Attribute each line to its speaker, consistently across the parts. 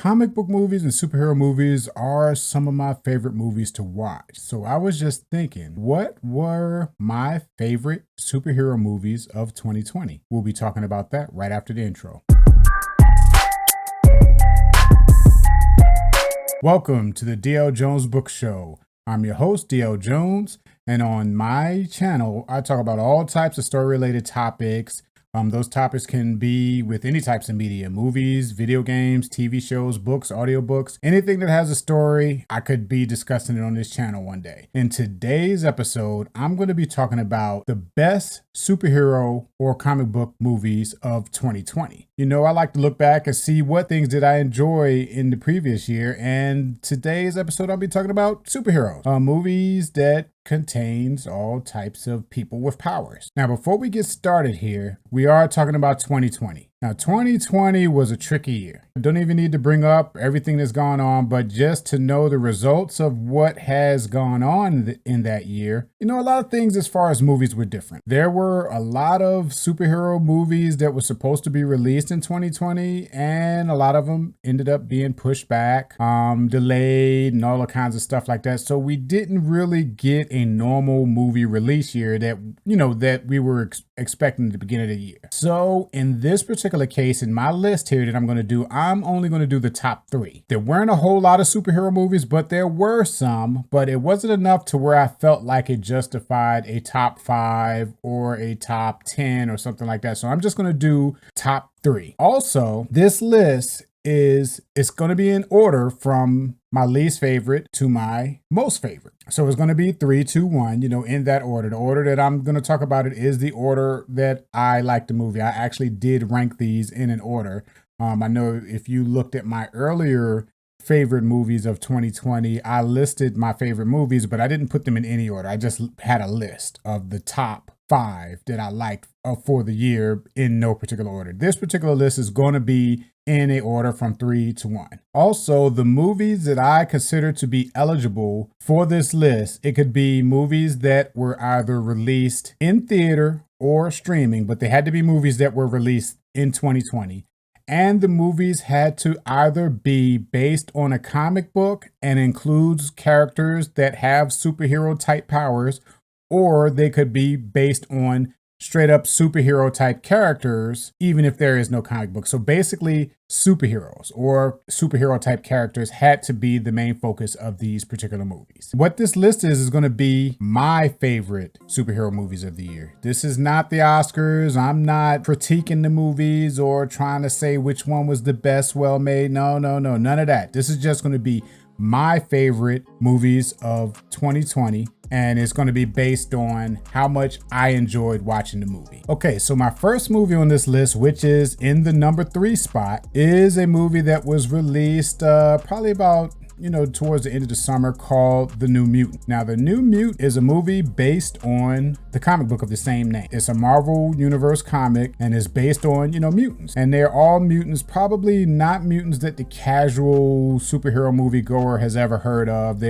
Speaker 1: Comic book movies and superhero movies are some of my favorite movies to watch. So I was just thinking, what were my favorite superhero movies of 2020? We'll be talking about that right after the intro. Welcome to the DLJonesBooks Show. I'm your host, DL Jones, and on my channel, I talk about all types of story-related topics. Those topics can be with any types of media, movies, video games, TV shows, books, audiobooks, anything that has a story. I could be discussing it on this channel one day. In today's episode, I'm going to be talking about the best superhero or comic book movies of 2020. You know, I like to look back and see what things did I enjoy in the previous year. And today's episode, I'll be talking about superheroes, movies that contains all types of people with powers. Now, before we get started here, we are talking about 2020. Now, 2020 was a tricky year. I don't even need to bring up everything that's gone on, but just to know the results of what has gone on in that year, you know, a lot of things as far as movies were different. There were a lot of superhero movies that were supposed to be released in 2020, and a lot of them ended up being pushed back, delayed, and all kinds of stuff like that. So we didn't really get a normal movie release year that, you know, that we were expecting at the beginning of the year. So in this particular case, in my list here that I'm going to do, I'm only going to do the top 3. There weren't a whole lot of superhero movies, but there were some, but it wasn't enough to where I felt like it justified a top 5 or a top 10 or something like that. So I'm just going to do top 3. Also, this list it's going to be in order from my least favorite to my most favorite. So it's going to be 3, 2, 1, you know, in that order. The order that I'm going to talk about it is the order that I like the movie. I actually did rank these in an order. I know if you looked at my earlier favorite movies of 2020, I listed my favorite movies, but I didn't put them in any order. I just had a list of the top 5 that I liked for the year in no particular order. This particular list is going to be in a order from 3 to 1. Also, the movies that I consider to be eligible for this list, it could be movies that were either released in theater or streaming, but they had to be movies that were released in 2020. And the movies had to either be based on a comic book and includes characters that have superhero type powers, or they could be based on straight up superhero type characters, even if there is no comic book. So basically, superheroes or superhero type characters had to be the main focus of these particular movies. What this list is going to be my favorite superhero movies of the year. This is not the Oscars. I'm not critiquing the movies or trying to say which one was the best well made. No, none of that. This is just going to be my favorite movies of 2020. And it's going to be based on how much I enjoyed watching the movie. Okay, so my first movie on this list, which is in the number 3 spot, is a movie that was released probably about, you know, towards the end of the summer, called The New Mutant. Now, The New Mutant is a movie based on the comic book of the same name. It's a Marvel Universe comic and is based on, you know, mutants. And they're all mutants, probably not mutants that the casual superhero movie goer has ever heard of.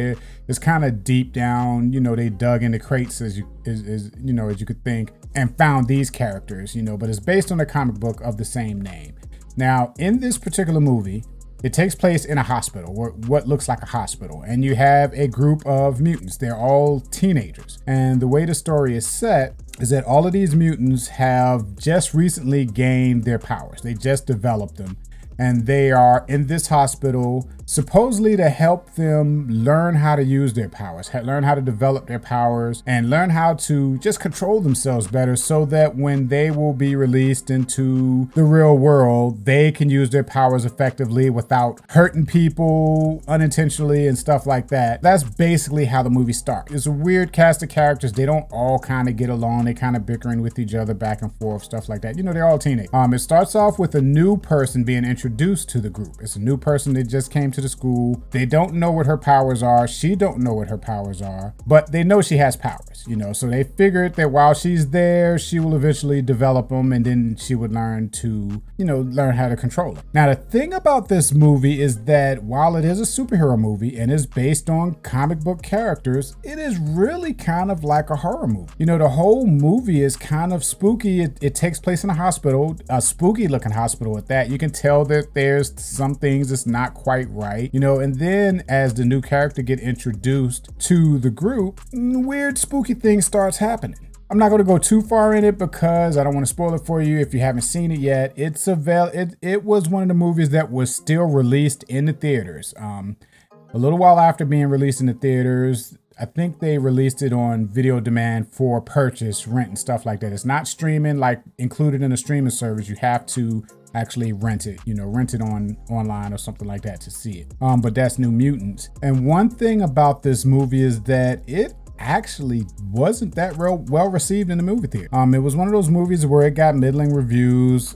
Speaker 1: It's kind of deep down, you know, they dug into crates as you could think, and found these characters, you know, but it's based on a comic book of the same name. Now, in this particular movie, it takes place in a hospital, or what looks like a hospital, and you have a group of mutants. They're all teenagers. And the way the story is set is that all of these mutants have just recently gained their powers. They just developed them. And they are in this hospital supposedly to help them learn how to use their powers, learn how to develop their powers, and learn how to just control themselves better so that when they will be released into the real world, they can use their powers effectively without hurting people unintentionally and stuff like that. That's basically how the movie starts. It's a weird cast of characters. They don't all kind of get along. They kind of bickering with each other back and forth, stuff like that. You know, they're all teenagers. It starts off with a new person being introduced to the group. It's a new person that just came to the school. They don't know what her powers are. She don't know what her powers are, but they know she has powers, you know, so they figured that while she's there, she will eventually develop them, and then she would learn how to control them. Now, the thing about this movie is that while it is a superhero movie and is based on comic book characters, it is really kind of like a horror movie. You know, the whole movie is kind of spooky. It takes place in a hospital, a spooky looking hospital at that. You can tell that that there's some things that's not quite right, you know, and then as the new character get introduced to the group, weird spooky things starts happening. I'm not going to go too far in it because I don't want to spoil it for you if you haven't seen it yet. It was one of the movies that was still released in the theaters. A little while after being released in the theaters, I think they released it on video demand for purchase, rent, and stuff like that. It's not streaming like included in a streaming service. You have to actually rent it, you know, rent it online or something like that to see it. But that's New Mutants. And one thing about this movie is that it actually wasn't that well received in the movie theater. It was one of those movies where it got middling reviews.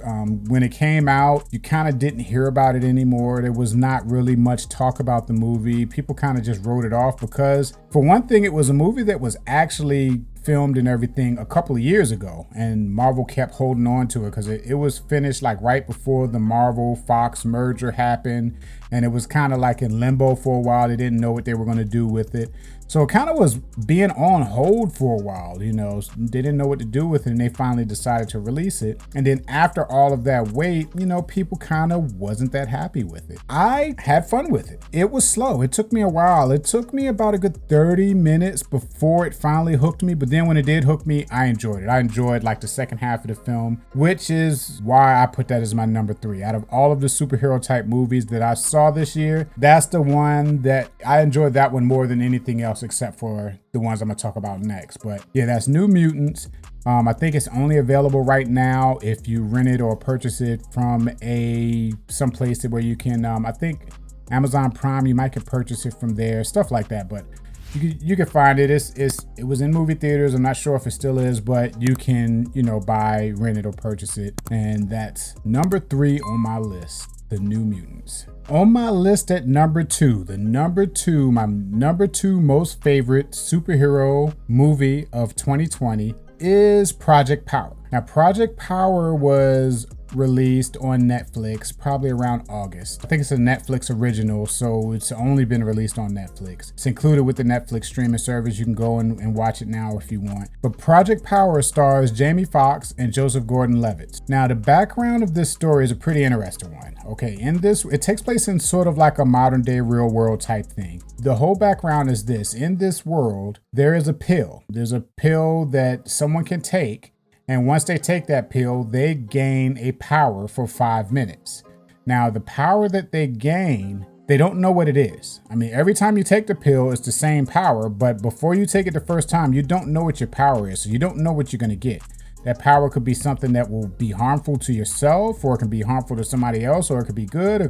Speaker 1: When it came out, you kind of didn't hear about it anymore. There was not really much talk about the movie. People kind of just wrote it off because, for one thing, it was a movie that was actually filmed and everything a couple of years ago, and Marvel kept holding on to it because it was finished like right before the Marvel Fox merger happened, and it was kind of like in limbo for a while. They didn't know what they were going to do with it. So it kind of was being on hold for a while, you know. They didn't know what to do with it, and they finally decided to release it. And then after all of that wait, you know, people kind of wasn't that happy with it. I had fun with it. It was slow. It took me a while. It took me about a good 30 minutes before it finally hooked me. But then when it did hook me, I enjoyed it. I enjoyed like the second half of the film, which is why I put that as my number 3. Out of all of the superhero type movies that I saw this year, that's the one that I enjoyed, that one more than anything else, except for the ones I'm gonna talk about next. But yeah, that's New Mutants. I think it's only available right now if you rent it or purchase it from some place where you can, I think Amazon Prime, you might can purchase it from there, stuff like that. But you can find it. It was in movie theaters. I'm not sure if it still is, but you can, you know, buy, rent it, or purchase it. And that's number 3 on my list, The New Mutants. On my list at number 2, my number 2 most favorite superhero movie of 2020 is Project Power. Now, Project Power was released on Netflix probably around August. I think it's a Netflix original, so it's only been released on Netflix. It's included with the Netflix streaming service. You can go and watch it now if you want. But Project Power stars Jamie Foxx and Joseph Gordon-Levitt. Now, the background of this story is a pretty interesting one. Okay, it takes place in sort of like a modern day real world type thing. The whole background is this: in this world, there is a pill. There's a pill that someone can take, and once they take that pill, they gain a power for 5 minutes. Now, the power that they gain, they don't know what it is. I mean, every time you take the pill, it's the same power, but before you take it the first time, you don't know what your power is, so you don't know what you're gonna get. That power could be something that will be harmful to yourself, or it can be harmful to somebody else, or it could be good, or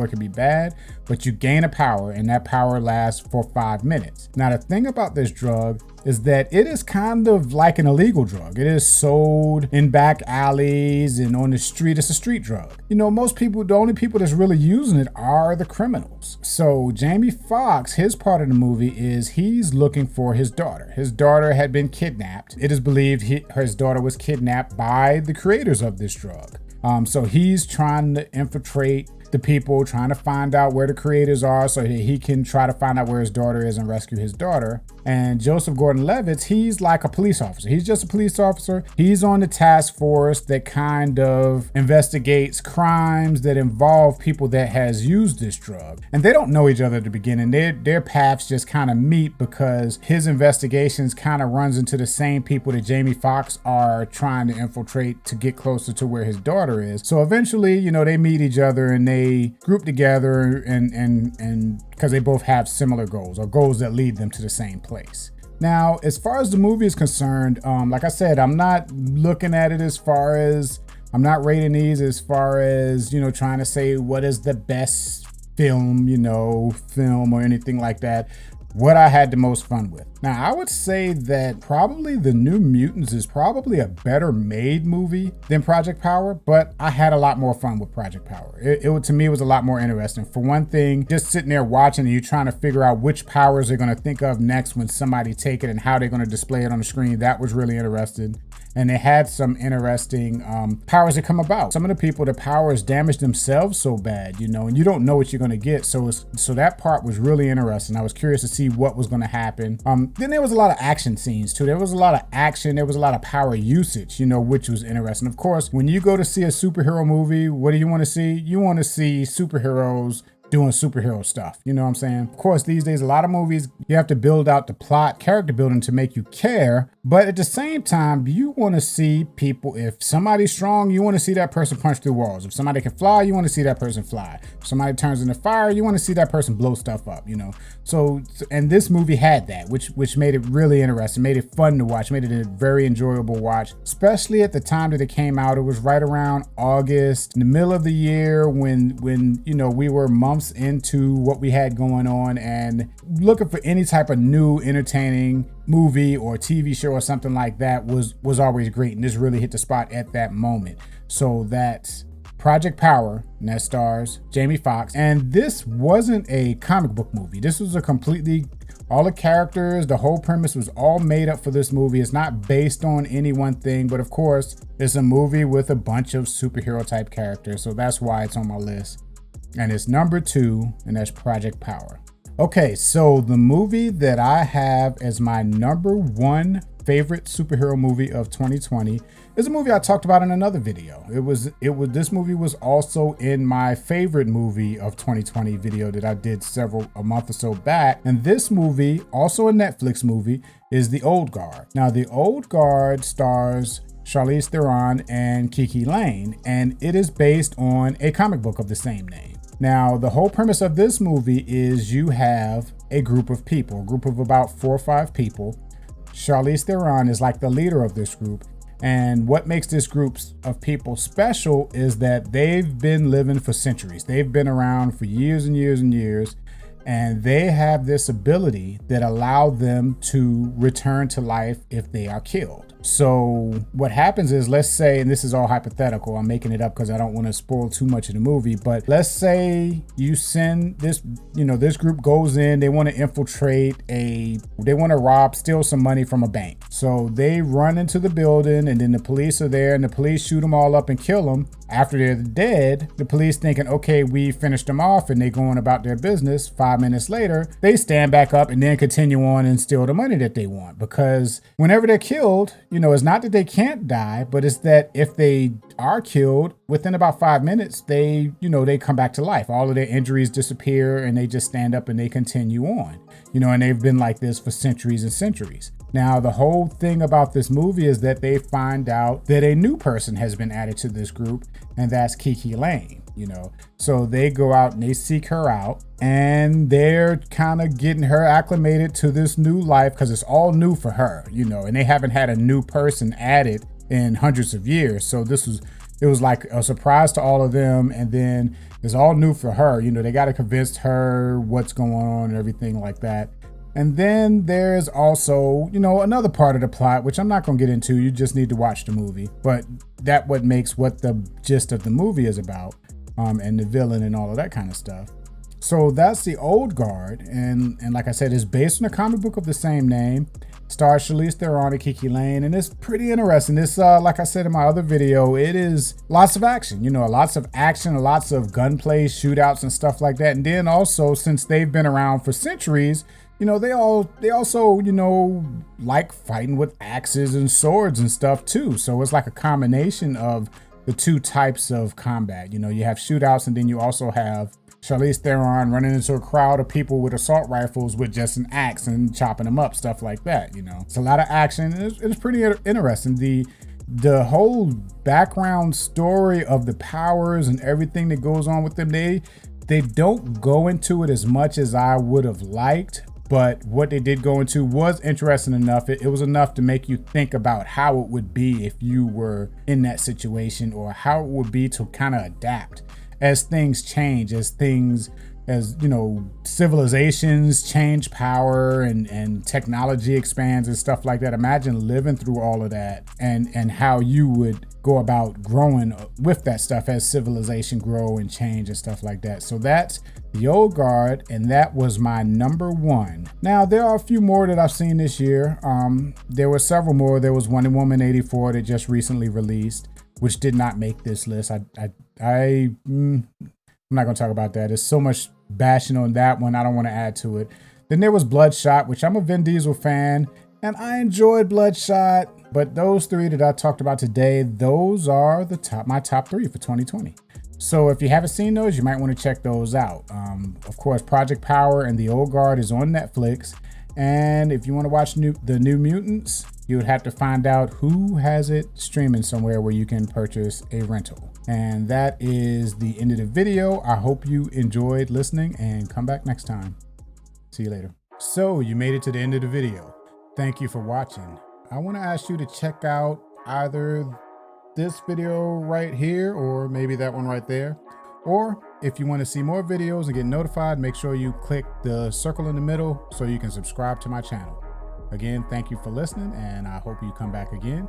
Speaker 1: it could be bad, but you gain a power, and that power lasts for 5 minutes. Now, the thing about this drug is that it is kind of like an illegal drug. It is sold in back alleys and on the street. It's a street drug. You know, the only people that's really using it are the criminals. So Jamie Foxx, his part of the movie is he's looking for his daughter. His daughter had been kidnapped. It is believed his daughter was kidnapped by the creators of this drug. So he's trying to infiltrate the people, trying to find out where the creators are so that he can try to find out where his daughter is and rescue his daughter. And Joseph Gordon-Levitt, he's like a police officer. He's just a police officer. He's on the task force that kind of investigates crimes that involve people that has used this drug. And they don't know each other at the beginning. Their paths just kind of meet because his investigations kind of runs into the same people that Jamie Foxx are trying to infiltrate to get closer to where his daughter is. So eventually, you know, they meet each other and they group together and because they both have similar goals, or goals that lead them to the same place. Now, as far as the movie is concerned, like I said, I'm not looking at it I'm not rating these as far as, you know, trying to say what is the best film or anything like that. What I had the most fun with. Now, I would say that probably The New Mutants is probably a better made movie than Project Power, but I had a lot more fun with Project Power. To me, it was a lot more interesting. For one thing, just sitting there watching and you're trying to figure out which powers they're going to think of next when somebody take it and how they're going to display it on the screen. That was really interesting. And they had some interesting powers that come about. Some of the people, the powers damage themselves so bad, and you don't know what you're going to get. So that part was really interesting. I was curious to see what was going to happen. Then there was a lot of action scenes too. There was a lot of action. There was a lot of power usage, which was interesting. Of course, when you go to see a superhero movie, what do you want to see? You want to see superheroes doing superhero stuff. You know what I'm saying? Of course, these days, a lot of movies, you have to build out the plot, character building to make you care. But at the same time, you want to see people, if somebody's strong, you want to see that person punch through walls. If somebody can fly, you want to see that person fly. If somebody turns into fire, you want to see that person blow stuff up, So, and this movie had that, which made it really interesting, made it fun to watch, made it a very enjoyable watch, especially at the time that it came out. It was right around August, in the middle of the year when we were months into what we had going on and looking for any type of new entertaining movie or TV show or something like that was always great. And this really hit the spot at that moment. So that's Project Power, and that stars Jamie Foxx. And this wasn't a comic book movie. This was a completely, all the characters, the whole premise was all made up for this movie. It's not based on any one thing, but of course, it's a movie with a bunch of superhero type characters. So that's why it's on my list. And it's number 2, and that's Project Power. Okay, so the movie that I have as my number 1 favorite superhero movie of 2020 is a movie I talked about in another video. This movie was also in my favorite movie of 2020 video that I did a month or so back. And this movie, also a Netflix movie, is The Old Guard. Now, The Old Guard stars Charlize Theron and Kiki Layne, and it is based on a comic book of the same name. Now, the whole premise of this movie is you have a group of people, a group of about 4 or 5 people. Charlize Theron is like the leader of this group. And what makes this group of people special is that they've been living for centuries. They've been around for years and years and years. And they have this ability that allows them to return to life if they are killed. So what happens is, let's say, and this is all hypothetical, I'm making it up because I don't want to spoil too much of the movie, but let's say you send this, this group goes in, they want to infiltrate they want to steal some money from a bank. So they run into the building and then the police are there and the police shoot them all up and kill them. After they're dead, the police thinking, okay, we finished them off, and they going about their business. 5 minutes later, they stand back up and then continue on and steal the money that they want. Because whenever they're killed, it's not that they can't die, but it's that if they are killed within about 5 minutes, they come back to life. All of their injuries disappear and they just stand up and they continue on, and they've been like this for centuries and centuries. Now, the whole thing about this movie is that they find out that a new person has been added to this group, and that's Kiki Layne, So they go out and they seek her out, and they're kind of getting her acclimated to this new life because it's all new for her, and they haven't had a new person added in hundreds of years. So it was like a surprise to all of them, and then it's all new for her. They got to convince her what's going on and everything like that. And then there's also, another part of the plot, which I'm not going to get into. You just need to watch the movie. But that what makes what the gist of the movie is about, and the villain and all of that kind of stuff. So that's The Old Guard. And like I said, it's based on a comic book of the same name. Stars Charlize Theron and Kiki Layne. And it's pretty interesting. This, like I said in my other video, it is lots of action. Lots of action, lots of gunplay, shootouts and stuff like that. And then also, since they've been around for centuries, they also, like fighting with axes and swords and stuff too. So it's like a combination of the two types of combat. You have shootouts, and then you also have Charlize Theron running into a crowd of people with assault rifles with just an axe and chopping them up, stuff like that. It's a lot of action. It's pretty interesting. The whole background story of the powers and everything that goes on with them, they don't go into it as much as I would have liked. But what they did go into was interesting enough. It was enough to make you think about how it would be if you were in that situation, or how it would be to kind of adapt as things change, as civilizations change power and technology expands and stuff like that. Imagine living through all of that and how you would go about growing with that stuff as civilization grow and change and stuff like that. So that's The Old Guard, and that was my number 1. Now there are a few more that I've seen this year. There were several more. There was Wonder Woman 84 that just recently released, which did not make this list. I'm not gonna talk about that. There's so much bashing on that one. I don't want to add to it. Then there was Bloodshot, which I'm a Vin Diesel fan, and I enjoyed Bloodshot. But those 3 that I talked about today, those are my top 3 for 2020. So if you haven't seen those, you might want to check those out. Of course, Project Power and The Old Guard is on Netflix. And if you want to watch the New Mutants, you would have to find out who has it streaming somewhere where you can purchase a rental. And that is the end of the video. I hope you enjoyed listening, and come back next time. See you later. So you made it to the end of the video. Thank you for watching. I want to ask you to check out either this video right here, or maybe that one right there. Or if you want to see more videos and get notified, make sure you click the circle in the middle so you can subscribe to my channel. Again, thank you for listening, and I hope you come back again.